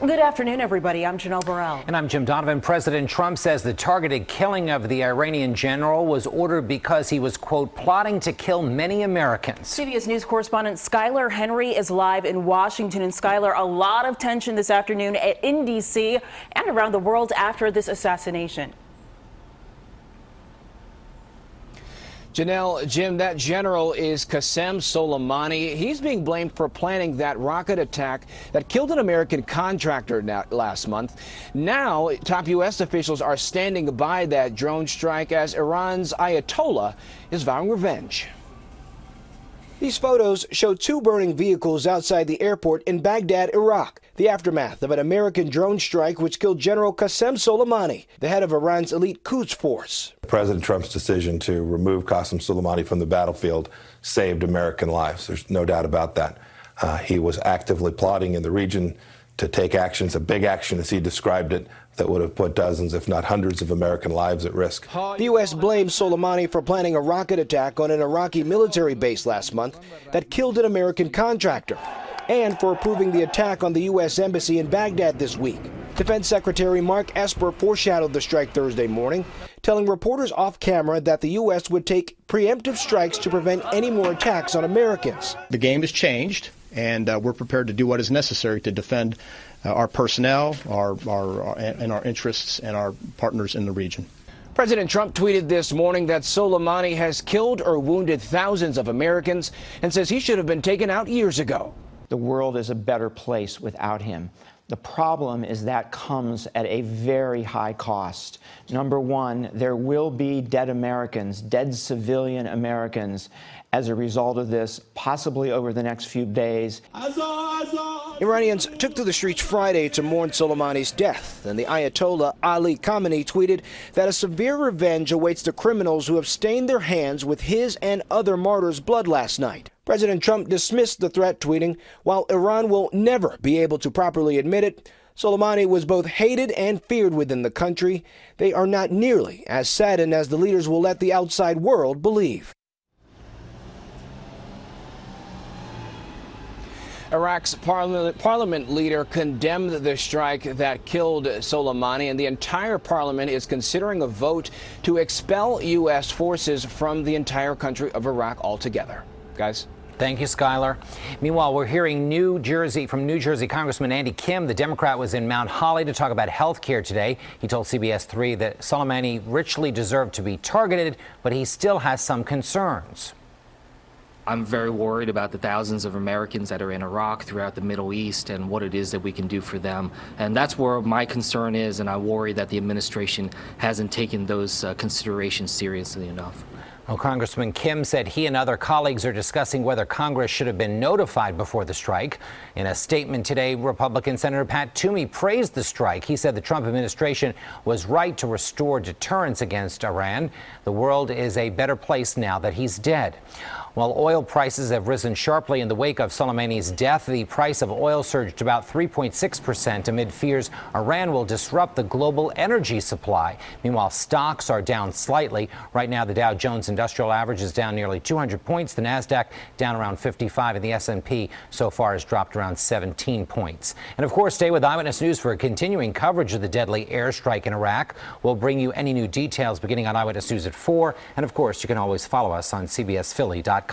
Good afternoon, everybody. I'm Janelle Burrell. And I'm Jim Donovan. President Trump says the targeted killing of the Iranian general was ordered because he was, quote, plotting to kill many Americans. CBS News correspondent Skylar Henry is live in Washington. And Skylar, a lot of tension this afternoon in D.C. and around the world after this assassination. Janelle, Jim, that general is Qasem Soleimani. He's being blamed for planning that rocket attack that killed an American contractor last month. Now, top U.S. officials are standing by that drone strike as Iran's Ayatollah is vowing revenge. These photos show two burning vehicles outside the airport in Baghdad, Iraq, the aftermath of an American drone strike which killed General Qasem Soleimani, the head of Iran's elite Quds force. President Trump's decision to remove Qasem Soleimani from the battlefield saved American lives. There's no doubt about that. He was actively plotting in the region to take actions, a big action as he described it, that would have put dozens, if not hundreds, of American lives at risk. The U.S. blamed Soleimani for planning a rocket attack on an Iraqi military base last month that killed an American contractor, and for approving the attack on the U.S. Embassy in Baghdad this week. Defense Secretary Mark Esper foreshadowed the strike Thursday morning, telling reporters off camera that the U.S. would take preemptive strikes to prevent any more attacks on Americans. The game has changed, and we're prepared to do what is necessary to defend our personnel, our interests, and our partners in the region. President Trump tweeted this morning that Soleimani has killed or wounded thousands of Americans and says he should have been taken out years ago. The world is a better place without him. The problem is that comes at a very high cost. Number one, there will be dead Americans, dead civilian Americans as a result of this, possibly over the next few days. Iranians took to the streets Friday to mourn Soleimani's death, and the Ayatollah Ali Khamenei tweeted that a severe revenge awaits the criminals who have stained their hands with his and other martyrs' blood last night. President Trump dismissed the threat, tweeting, "While Iran will never be able to properly admit it, Soleimani was both hated and feared within the country. They are not nearly as saddened as the leaders will let the outside world believe." Iraq's parliament leader condemned the strike that killed Soleimani, and the entire parliament is considering a vote to expel U.S. forces from the entire country of Iraq altogether. Guys? Thank you, Skylar. Meanwhile, we're hearing from New Jersey Congressman Andy Kim. The Democrat was in Mount Holly to talk about health care today. He told CBS 3 that Soleimani richly deserved to be targeted, but he still has some concerns. I'm very worried about the thousands of Americans that are in Iraq, throughout the Middle East, and what it is that we can do for them. And that's where my concern is, and I worry that the administration hasn't taken those considerations seriously enough. Well, Congressman Kim said he and other colleagues are discussing whether Congress should have been notified before the strike. In a statement today, Republican Senator Pat Toomey praised the strike. He said the Trump administration was right to restore deterrence against Iran. The world is a better place now that he's dead. While oil prices have risen sharply in the wake of Soleimani's death, the price of oil surged about 3.6% amid fears Iran will disrupt the global energy supply. Meanwhile, stocks are down slightly. Right now, the Dow Jones Industrial Average is down nearly 200 points. The Nasdaq down around 55, and the S&P so far has dropped around 17 points. And of course, stay with Eyewitness News for a continuing coverage of the deadly airstrike in Iraq. We'll bring you any new details beginning on Eyewitness News at 4. And of course, you can always follow us on CBSPhilly.com.